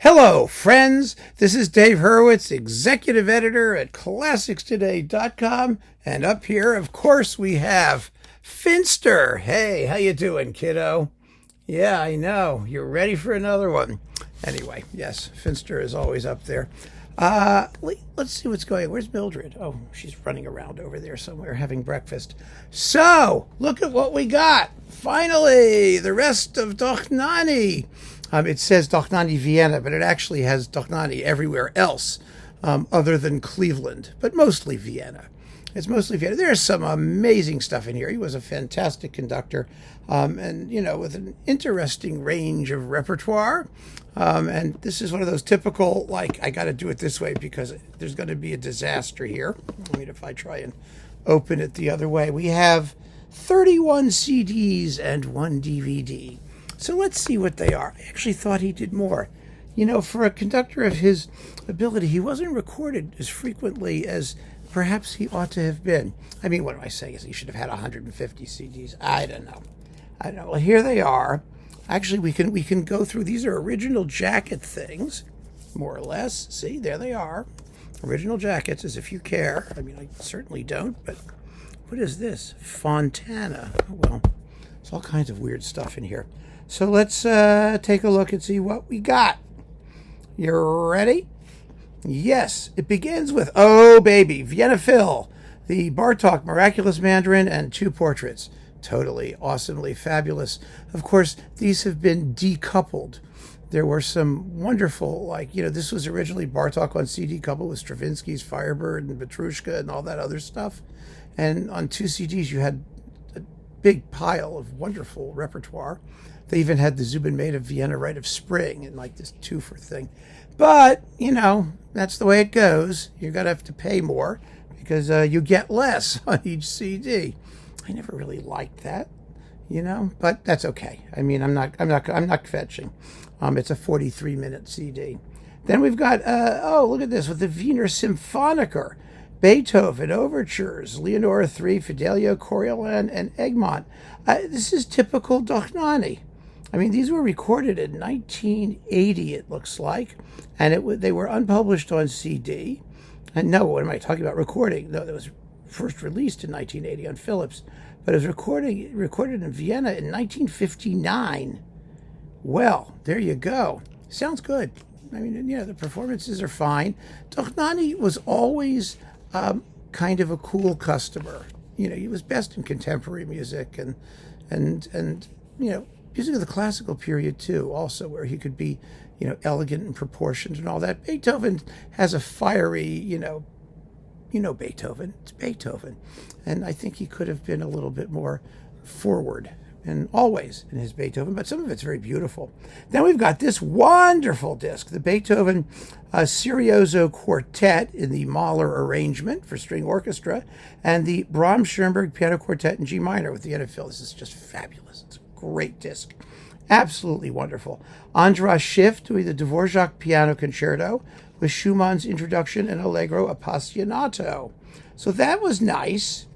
Hello, friends. This is Dave Hurwitz, executive editor at ClassicsToday.com. And up here, of course, we have Finster. Hey, how you doing, kiddo? Yeah, I know. You're ready for another one. Anyway, yes, Finster is always up there. Let's see what's going on. Where's Mildred? Oh, she's running around over there somewhere having breakfast. So, look at what we got. Finally, the rest of Dohnányi. It says Dohnányi Vienna, but it actually has Dohnányi everywhere else other than Cleveland, but mostly Vienna. It's mostly Vienna. There's some amazing stuff in here. He was a fantastic conductor and, with an interesting range of repertoire. And this is one of those typical, I got to do it this way because there's going to be a disaster here. I mean, if I try and open it the other way, we have 31 CDs and 1 DVD. So let's see what they are. I actually thought he did more. For a conductor of his ability, he wasn't recorded as frequently as perhaps he ought to have been. I mean, what am I saying? Is he should have had 150 CDs? I don't know. Well, here they are. Actually, we can go through. These are original jacket things, more or less. See, there they are. Original jackets, as if you care. I mean, I certainly don't, but what is this? Fontana. Oh, well, there's all kinds of weird stuff in here. So let's take a look and see what we got. You ready? Yes. It begins with, oh baby, Vienna Phil, the Bartók Miraculous Mandarin, and 2 portraits. Totally, awesomely fabulous. Of course, these have been decoupled. There were some wonderful, this was originally Bartók on CD coupled with Stravinsky's Firebird and Petrushka and all that other stuff. And on 2 CDs, you had a big pile of wonderful repertoire. They even had the Zubin Mehta Vienna Rite of Spring and this twofer thing. But, that's the way it goes. You're going to have to pay more because you get less on each CD. I never really liked that, but that's okay. I mean, I'm not fetching. It's a 43-minute CD. Then we've got, look at this, with the Wiener Symphoniker, Beethoven Overtures, Leonora III, Fidelio, Coriolan, and Egmont. This is typical Dohnányi. I mean, these were recorded in 1980, it looks like, and they were unpublished on CD. And no, what am I talking about? Recording. No, that was first released in 1980 on Philips, but it was recorded in Vienna in 1959. Well, there you go. Sounds good. I mean, the performances are fine. Dohnányi was always kind of a cool customer. He was best in contemporary music and music of the classical period too, also, where he could be, elegant and proportioned and all that. Beethoven has a fiery, Beethoven. It's Beethoven. And I think he could have been a little bit more forward and always in his Beethoven, but some of it's very beautiful. Then we've got this wonderful disc, the Beethoven Serioso Quartet in the Mahler arrangement for string orchestra, and the Brahms-Schoenberg Piano Quartet in G minor with Vienna Phil. This is just fabulous. It's a great disc. Absolutely wonderful. Andras Schiff doing the Dvorak Piano Concerto with Schumann's introduction and Allegro Appassionato. So that was nice.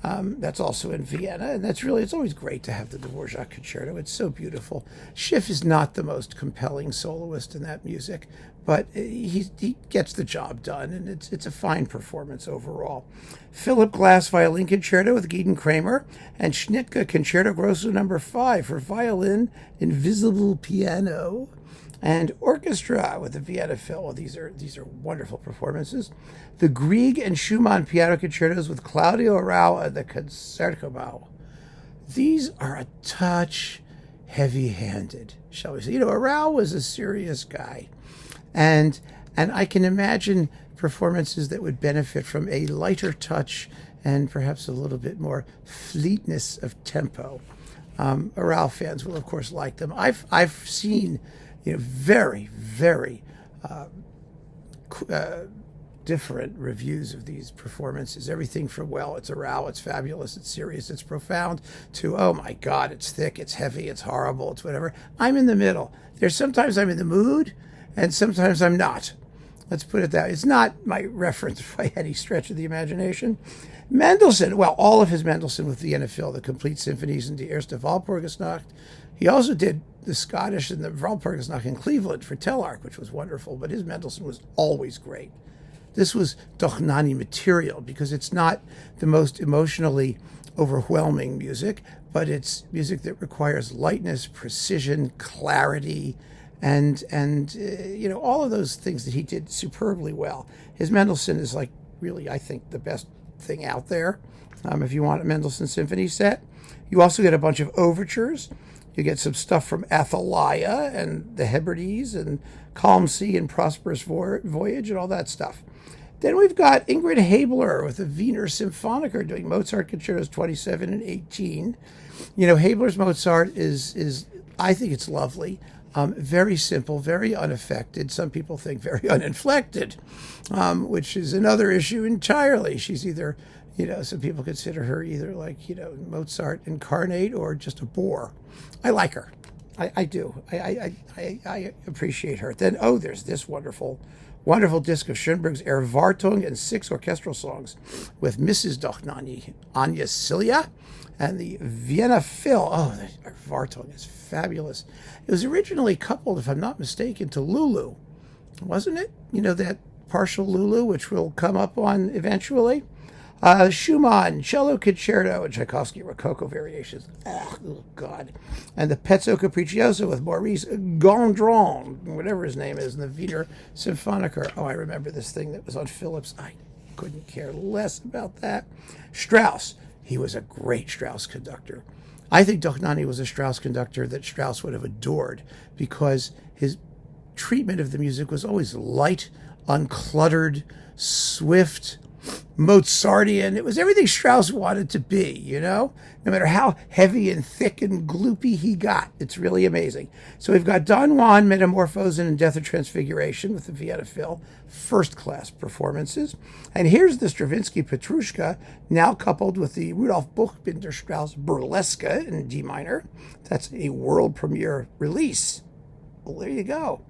That's also in Vienna, and it's always great to have the Dvorak Concerto. It's so beautiful. Schiff is not the most compelling soloist in that music, but he gets the job done, and it's a fine performance overall. Philip Glass Violin Concerto with Gideon Kramer, and Schnittke Concerto Grosso No. 5 for violin, invisible piano, and orchestra with the Vienna Phil. Well, these are wonderful performances. The Grieg and Schumann piano concertos with Claudio Arrau and the Concertgebouw. These are a touch heavy-handed, shall we say. Arrau was a serious guy, and I can imagine performances that would benefit from a lighter touch and perhaps a little bit more fleetness of tempo. Arrau fans will, of course, like them. I've seen very, very different reviews of these performances. Everything from, it's Arrau, it's fabulous, it's serious, it's profound, to, oh my God, it's thick, it's heavy, it's horrible, it's whatever. I'm in the middle. There's sometimes I'm in the mood, and sometimes I'm not. Let's put it that way. It's not my reference by any stretch of the imagination. Mendelssohn, all of his Mendelssohn with Vienna Phil, the complete symphonies and Die erste Walpurgisnacht, He also did the Scottish and the Walpurgisnacht in Cleveland for Telarc, which was wonderful, but his Mendelssohn was always great. This was Dohnányi material because it's not the most emotionally overwhelming music, but it's music that requires lightness, precision, clarity, and all of those things that he did superbly well. His Mendelssohn is like really, I think, the best thing out there. If you want a Mendelssohn symphony set, you also get a bunch of overtures. You get some stuff from Athaliah and the Hebrides and Calm Sea and Prosperous Voyage and all that stuff. Then we've got Ingrid Haebler with the Wiener Symphoniker doing Mozart Concertos 27 and 18. Haebler's Mozart is I think it's lovely. Very simple, very unaffected. Some people think very uninflected, which is another issue entirely. She's either, some people consider her either like, Mozart incarnate or just a bore. I like her. I do. I appreciate her. Then, there's this wonderful disc of Schönberg's Erwartung and 6 orchestral songs with Mrs. Dohnányi, Anya Cilia, and the Vienna Phil. The Erwartung is fabulous. It was originally coupled, if I'm not mistaken, to Lulu, wasn't it? That partial Lulu, which we'll come up on eventually. Schumann, Cello Concerto, and Tchaikovsky Rococo Variations. Oh, God. And the Pezzo Capriccioso with Maurice Gondron, whatever his name is, in the Wiener Symphoniker. I remember this thing that was on Philips. I couldn't care less about that. Strauss. He was a great Strauss conductor. I think Dohnányi was a Strauss conductor that Strauss would have adored because his treatment of the music was always light, uncluttered, swift, Mozartian. It was everything Strauss wanted to be, no matter how heavy and thick and gloopy he got. It's really amazing. So we've got Don Juan, Metamorphosen, and Death of Transfiguration with the Vienna Phil, first-class performances. And here's the Stravinsky Petrushka, now coupled with the Rudolf Buchbinder Strauss Burlesque in D minor. That's a world premiere release. Well, there you go.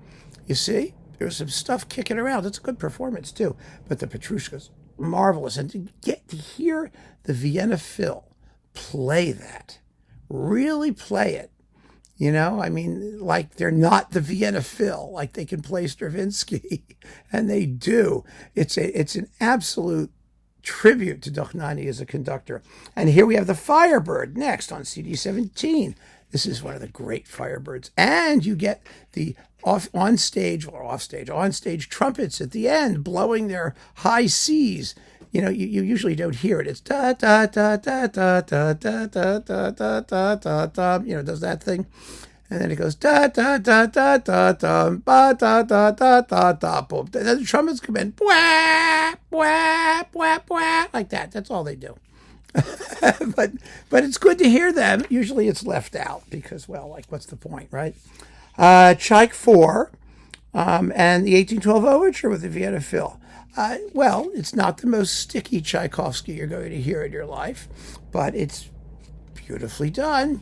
You see, there's some stuff kicking around. It's a good performance, too. But the Petrushka's marvelous. And to get to hear the Vienna Phil play that, really play it, like they're not the Vienna Phil, like they can play Stravinsky, and they do. It's an absolute tribute to Dohnányi as a conductor. And here we have the Firebird next on CD 17. This is one of the great Firebirds. And you get the on-stage trumpets at the end blowing their high C's. You usually don't hear it. It's da da da da da da da da da da da da da. Does that thing, and then it goes da da da da da da ba da da da da da boom. Then the trumpets come in, bwah bwah bwah bwah, like that. That's all they do. but it's good to hear them. Usually it's left out because, what's the point, right? Tchaik 4 and the 1812 Overture with the Vienna Phil. It's not the most sticky Tchaikovsky you're going to hear in your life, but it's beautifully done.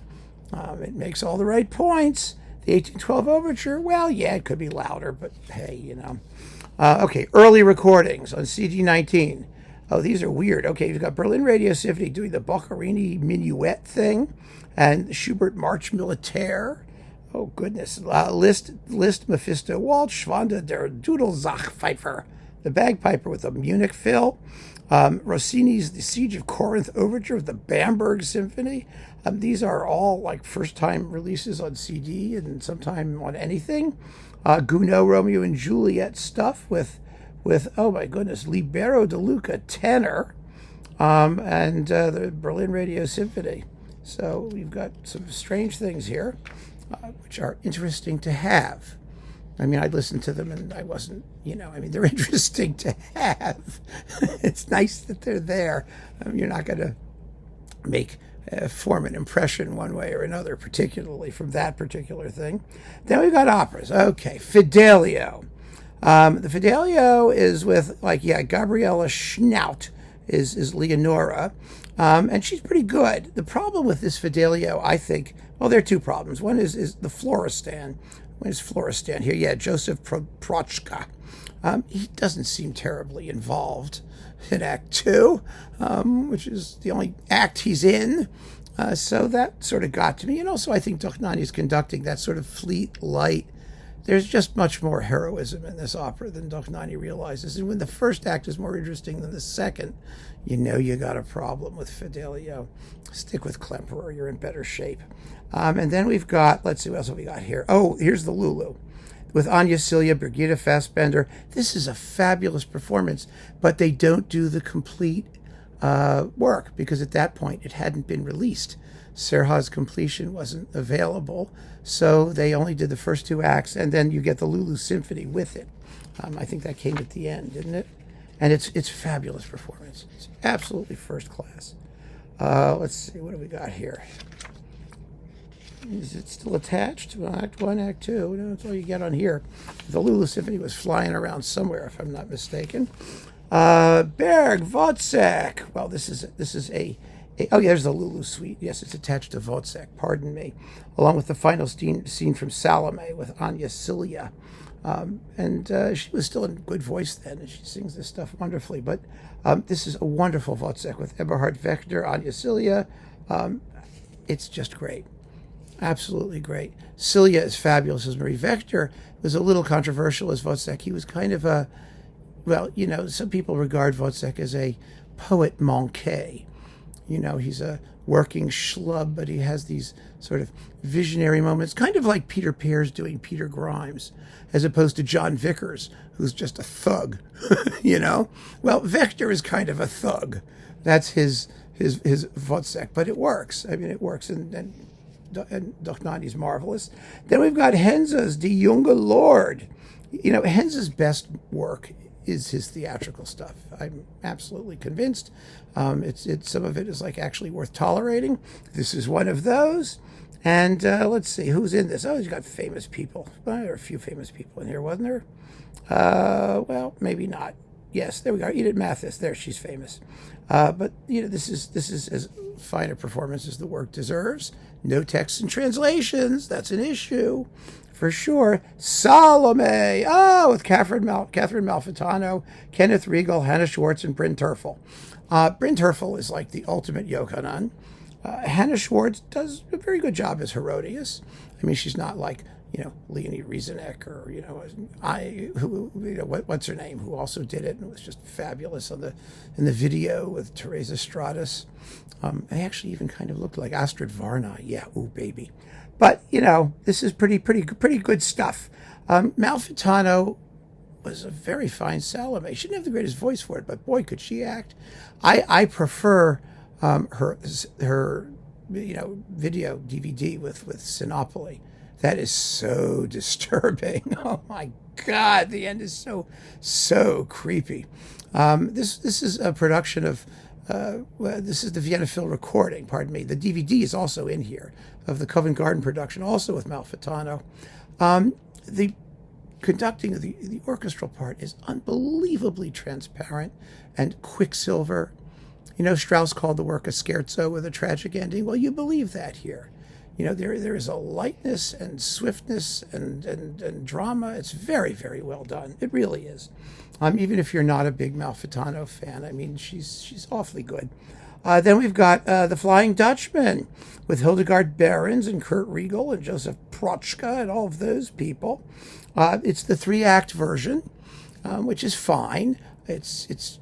It makes all the right points. The 1812 Overture, it could be louder, but hey, Okay, early recordings on CD 19. These are weird. Okay, you've got Berlin Radio Symphony doing the Boccherini Minuet thing and the Schubert March Militaire. Oh, goodness. Liszt Mephisto Waltz, Schwanda der Dudelsachpfeifer, the bagpiper with the Munich Phil. Rossini's The Siege of Corinth Overture with the Bamberg Symphony. These are all first-time releases on CD and sometime on anything. Gounod Romeo and Juliet stuff with oh my goodness, Libero de Luca tenor, and the Berlin Radio Symphony. So we've got some strange things here, which are interesting to have. I listened to them and I wasn't, they're interesting to have. It's nice that they're there. You're not going to form an impression one way or another, particularly from that particular thing. Then we've got operas. Okay, Fidelio. The Fidelio is with, Gabriela Schnaut is Leonora, and she's pretty good. The problem with this Fidelio, I think, there are two problems. One is the Florestan. What is Florestan here? Yeah, Joseph Prochka. He doesn't seem terribly involved in Act 2, which is the only act he's in. So that sort of got to me. And also, I think Dohnányi's conducting, that sort of fleet, light. There's just much more heroism in this opera than Dohnányi realizes. And when the first act is more interesting than the second, you know you got a problem with Fidelio. Stick with Klemperer, you're in better shape. And then we've got, let's see, what else have we got here? Oh, here's the Lulu with Anya Celia, Brigitte Fassbender. This is a fabulous performance, but they don't do the complete work because at that point it hadn't been released. Serha's completion wasn't available, so they only did the first two acts, and then you get the Lulu Symphony with it. I think that came at the end, didn't it? And it's a fabulous performance. It's absolutely first class. Let's see, what do we got here? Is it still attached? Well, Act 1, Act 2. No, that's all you get on here. The Lulu Symphony was flying around somewhere, if I'm not mistaken. Berg, Wozzeck. Well, this is a oh, yeah, there's the Lulu Suite. Yes, it's attached to Wozzeck, pardon me. Along with the final scene from Salome with Anya Celia. And she was still in good voice then, and she sings this stuff wonderfully. But this is a wonderful Wozzeck with Eberhard Wechter, Anya Celia. It's just great. Absolutely great. Celia is fabulous as Marie. Wechter was a little controversial as Wozzeck. He was kind of a, well, you know, some people regard Wozzeck as a poet manqué. You know, he's a working schlub, but he has these sort of visionary moments, kind of like Peter Pears doing Peter Grimes, as opposed to John Vickers, who's just a thug, you know? Well, Wechter is kind of a thug. That's his Wozzeck, but it works. I mean, it works, and Dohnányi's marvelous. Then we've got Henze's Die Junge Lord. You know, Henze's best work is his theatrical stuff. I'm absolutely convinced. It's some of it is like actually worth tolerating. This is one of those. And let's see, who's in this? Oh, he's got famous people. Well, there are a few famous people in here, wasn't there? Well, maybe not. Yes, there we go. Edith Mathis. There, she's famous. But you know, this is as fine a performance as the work deserves. No texts and translations. That's an issue, for sure. Salome. Oh, with Catherine Malfitano, Kenneth Riegel, Hannah Schwartz, and Bryn Terfel. Bryn Terfel is like the ultimate Yochanan. Hannah Schwartz does a very good job as Herodias. I mean, she's not like, you know, Leonie Rieseneck or, you know, what's her name, who also did it and was just fabulous in the video with Teresa Stratas. I actually even kind of looked like Astrid Varna. Yeah, ooh, baby. But, you know, this is pretty good stuff. Malfitano was a very fine Salome. She didn't have the greatest voice for it, but boy, could she act. I prefer her you know, video DVD with Sinopoli. That is so disturbing. Oh my God, the end is so creepy. This is a production of this is the Vienna Phil recording. Pardon me. The DVD is also in here of the Covent Garden production, also with Malfitano. The conducting of the orchestral part is unbelievably transparent and quicksilver. You know, Strauss called the work a scherzo with a tragic ending. Well, you believe that here. You know, there is a lightness and swiftness and drama. It's very, very well done. It really is. Even if you're not a big Malfitano fan, I mean, she's awfully good. Then we've got The Flying Dutchman with Hildegard Behrens and Kurt Riegel and Joseph Prochka and all of those people. It's the 3-act version, which is fine. It's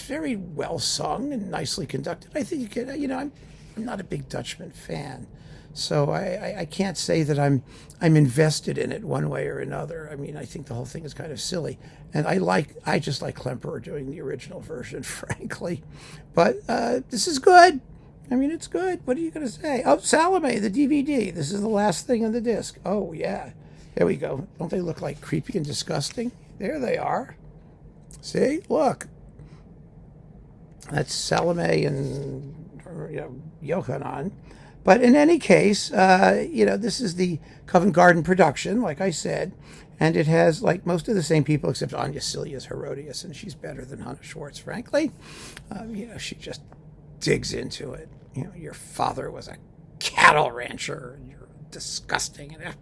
very well sung and nicely conducted. I think you can, you know, I'm not a big Dutchman fan, so I can't say that I'm invested in it one way or another. I mean, I think the whole thing is kind of silly, and I just like Klemperer doing the original version, frankly. But this is good. I mean, it's good. What are you going to say? Oh, Salome, the DVD. This is the last thing on the disc. Oh, yeah. There we go. Don't they look like creepy and disgusting? There they are. See? Look. That's Salome and, you know, Yochanan. But in any case, you know, this is the Covent Garden production, like I said, and it has, like, most of the same people except Anya Celia's Herodias, and she's better than Hannah Schwartz, frankly. You know, she just digs into it. You know, your father was a cattle rancher, and you're disgusting. And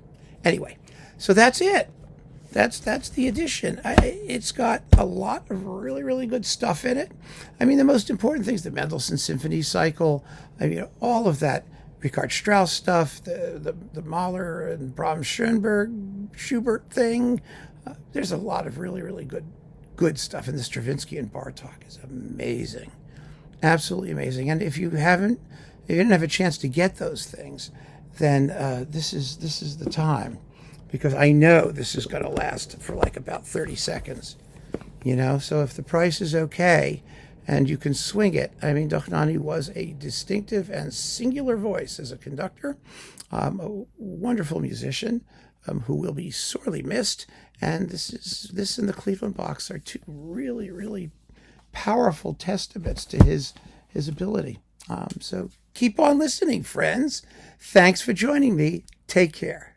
anyway, so that's it. That's the edition. It's got a lot of really, really good stuff in it. I mean, the most important things, the Mendelssohn Symphony Cycle, I mean, all of that Richard Strauss stuff, the Mahler and Brahms Schoenberg Schubert thing. There's a lot of really, really good stuff. And the Stravinsky and Bartók is amazing. Absolutely amazing. And if you didn't have a chance to get those things, then this is the time. Because I know this is going to last for like about 30 seconds, So if the price is okay and you can swing it, I mean, Dohnányi was a distinctive and singular voice as a conductor, a wonderful musician who will be sorely missed. And this and the Cleveland box are two really, really powerful testaments to his ability. So keep on listening, friends. Thanks for joining me. Take care.